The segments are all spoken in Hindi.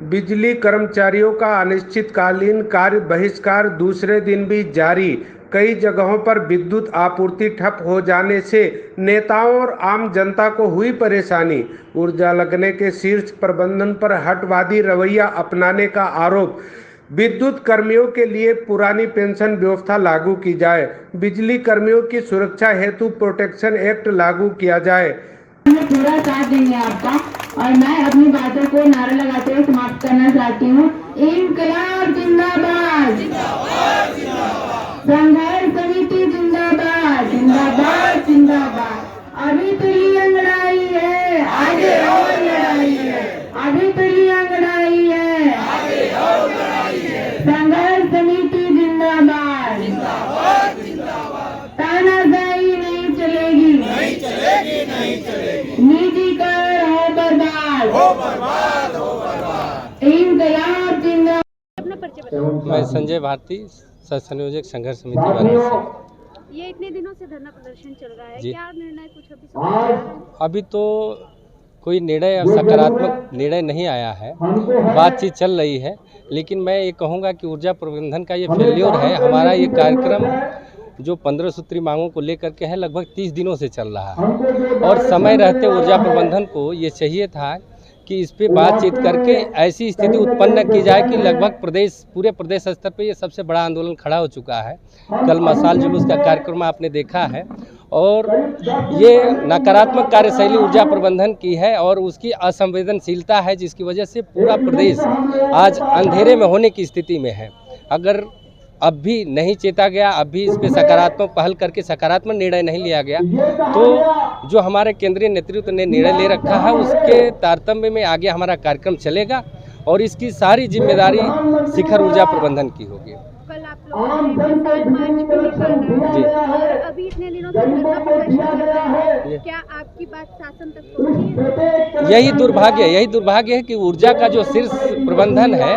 बिजली कर्मचारियों का अनिश्चितकालीन कार्य बहिष्कार दूसरे दिन भी जारी। कई जगहों पर विद्युत आपूर्ति ठप हो जाने से नेताओं और आम जनता को हुई परेशानी। ऊर्जा लगने के शीर्ष प्रबंधन पर हटवादी रवैया अपनाने का आरोप। विद्युत कर्मियों के लिए पुरानी पेंशन व्यवस्था लागू की जाए। बिजली कर्मियों की सुरक्षा हेतु प्रोटेक्शन एक्ट लागू किया जाए। पूरा साथ देंगे आपका। और मैं अपनी बातों को नारा लगाते हुए समाप्त करना चाहती हूँ। इंकलाब जिंदाबाद, संघर्ष समिति जिंदाबाद, जिंदाबाद जिंदाबाद। अभी तो ये लड़ाई है, आगे और लड़ाई है। अभी तो ये लड़ाई है, आगे और लड़ाई है। संघर्ष समिति जिंदाबाद, जिंदाबाद जिंदाबाद। तानाशाही नहीं चलेगी, नहीं चलेगी, नहीं चलेगी। निजीकरण हो बर्बाद, हो बर्बाद, हो बर्बाद। इंकलाब जिंदाबाद। मैं संजय भारती, सह संयोजक संघर्ष समिति वाराणसी। ये इतने दिनों से धरना प्रदर्शन चल रहा है, जी। क्या निर्णय कुछ अभी अभी तो कोई निर्णय सकारात्मक निर्णय नहीं आया है, बातचीत चल रही है। लेकिन मैं ये कहूँगा कि ऊर्जा प्रबंधन का ये फेल्योर है। हमारा ये कार्यक्रम जो 15 सूत्री मांगों को लेकर के है, लगभग 30 दिनों से चल रहा है। और समय रहते ऊर्जा प्रबंधन को ये चाहिए था कि इस पे बातचीत करके ऐसी स्थिति उत्पन्न की जाए कि लगभग पूरे प्रदेश स्तर पे ये सबसे बड़ा आंदोलन खड़ा हो चुका है। कल मशाल जुलूस का कार्यक्रम आपने देखा है और ये नकारात्मक कार्यशैली ऊर्जा प्रबंधन की है और उसकी असंवेदनशीलता है, जिसकी वजह से पूरा प्रदेश आज अंधेरे में होने की स्थिति में है। अगर अब भी नहीं चेता गया, अब भी इस पे सकारात्मक पहल करके सकारात्मक निर्णय नहीं लिया गया, तो जो हमारे केंद्रीय नेतृत्व ने निर्णय ले रखा है उसके तारतम्य में आगे हमारा कार्यक्रम चलेगा और इसकी सारी जिम्मेदारी शिखर ऊर्जा प्रबंधन की होगी। कल आप लोग 7 मार्च को निकालना जी। और अभी इतने दिनों से धरना प्रदर्शन कर रहे हैं, क्या आपकी बात शासन तक पहुंची है? यही दुर्भाग्य है कि ऊर्जा का जो शीर्ष प्रबंधन है,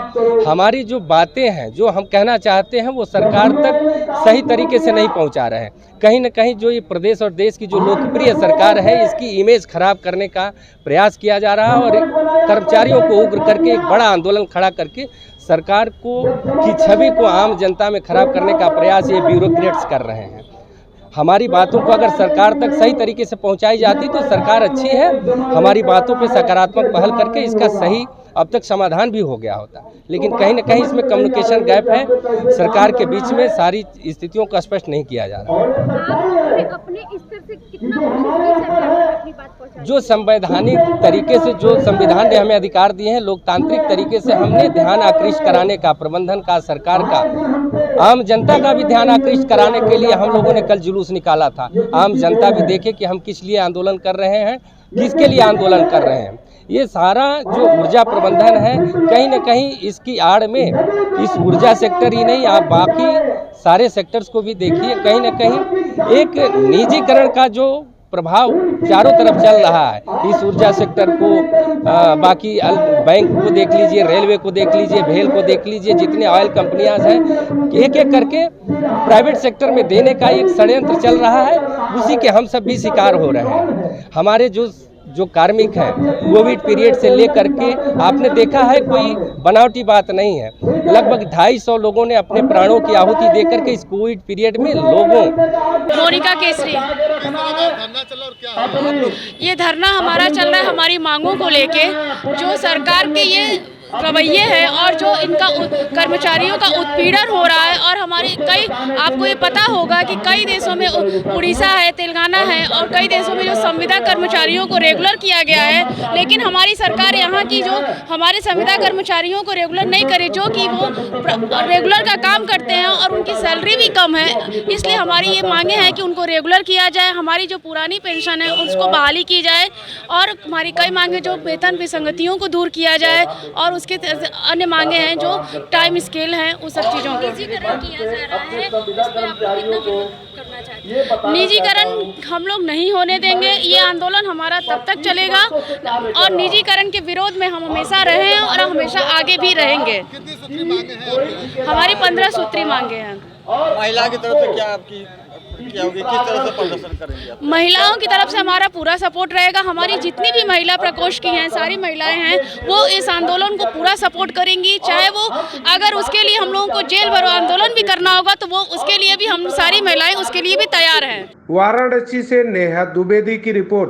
हमारी जो बातें हैं, जो हम कहना चाहते हैं, वो सरकार तक सही तरीके से नहीं पहुंचा रहे हैं। कहीं न कहीं जो ये प्रदेश और देश की जो लोकप्रिय सरकार है, इसकी इमेज खराब करने का प्रयास किया जा रहा है और कर्मचारियों को उग्र करके एक बड़ा आंदोलन खड़ा करके सरकार की छवि को आम जनता में खराब करने का प्रयास ये ब्यूरोक्रेट्स कर रहे हैं। हमारी बातों को अगर सरकार तक सही तरीके से पहुंचाई जाती तो सरकार अच्छी है, हमारी बातों पे सकारात्मक पहल करके इसका सही अब तक समाधान भी हो गया होता। लेकिन कहीं न कहीं इसमें कम्युनिकेशन गैप है, सरकार के बीच में सारी स्थितियों को स्पष्ट नहीं किया जा रहा। आप अपने स्तर से कितना कोशिश की सरकार तक अपनी बात पहुंचाने की? जो संवैधानिक तरीके से, जो संविधान ने हमें अधिकार दिए हैं, लोकतांत्रिक तरीके से हमने ध्यान आकृष्ट कराने का, प्रबंधन का, सरकार का, आम जनता का भी ध्यान आकृष्ट कराने के लिए हम लोगों ने कल जुलूस निकाला था। आम जनता भी देखे कि हम किस लिए आंदोलन कर रहे हैं, किसके लिए आंदोलन कर रहे हैं। ये सारा जो ऊर्जा प्रबंधन है, कहीं न कहीं इसकी आड़ में इस ऊर्जा सेक्टर ही नहीं, आप बाकी सारे सेक्टर्स को भी देखिए, कहीं न कहीं एक निजीकरण का जो प्रभाव चारों तरफ चल रहा है। इस ऊर्जा सेक्टर को बाकी बैंक को देख लीजिए, रेलवे को देख लीजिए, भेल को देख लीजिए, जितने ऑयल कंपनियां हैं, एक एक करके प्राइवेट सेक्टर में देने का एक षड्यंत्र चल रहा है। उसी के हम सब भी शिकार हो रहे हैं। हमारे जो कार्मिक हैं, कोविड पीरियड से लेकर के आपने देखा है, कोई बनावटी बात नहीं है। लगभग 250 लोगों ने अपने प्राणों की आहुति देकर के इस कोविड पीरियड में लोगों। मोनिका केसरी। ये धरना हमारा चल रहा है हमारी मांगों को लेके। जो सरकार के ये रवैये है और जो इनका कर्मचारियों का उत्पीड़न हो रहा है, और हमारे कई, आपको ये पता होगा कि कई देशों में, उड़ीसा है, तेलंगाना है और कई देशों में जो संविदा कर्मचारियों को रेगुलर किया गया है, लेकिन हमारी सरकार यहाँ की जो हमारे संविदा कर्मचारियों को रेगुलर नहीं करे, जो कि वो रेगुलर का काम करते हैं और उनकी सैलरी भी कम है। इसलिए हमारी ये मांगे हैं कि उनको रेगुलर किया जाए, हमारी जो पुरानी पेंशन है उसको बहाली की जाए, और हमारी कई मांगे जो वेतन विसंगतियों को दूर किया जाए, और उसके अन्य मांगे हैं जो टाइम स्केल हैं, उस सब चीज़ों को निजीकरण किया जा रहा है। इस पर आप लोग कितना विरोध करना चाहते हैं? निजीकरण हम लोग नहीं होने देंगे। ये आंदोलन हमारा तब तक चलेगा और निजीकरण के विरोध में हम हमेशा रहे हैं और हमेशा आगे भी रहेंगे। कितनी सूत्री मांगे हैं? हमारी 15 सूत्री मांगे हैं। महिला की तरफ से क्या आपकी क्या होगी, किस तरह से प्रदर्शन करेंगे आप? महिलाओं की तरफ से हमारा पूरा सपोर्ट रहेगा। हमारी जितनी भी महिला प्रकोष्ठ की हैं, सारी महिलाएं हैं, वो इस आंदोलन को पूरा सपोर्ट करेंगी। चाहे वो अगर उसके लिए हम लोगों को जेल भरो आंदोलन भी करना होगा तो वो उसके लिए भी हम सारी महिलाएं उसके लिए भी तैयार हैं। वाराणसी से नेहा द्विवेदी की रिपोर्ट।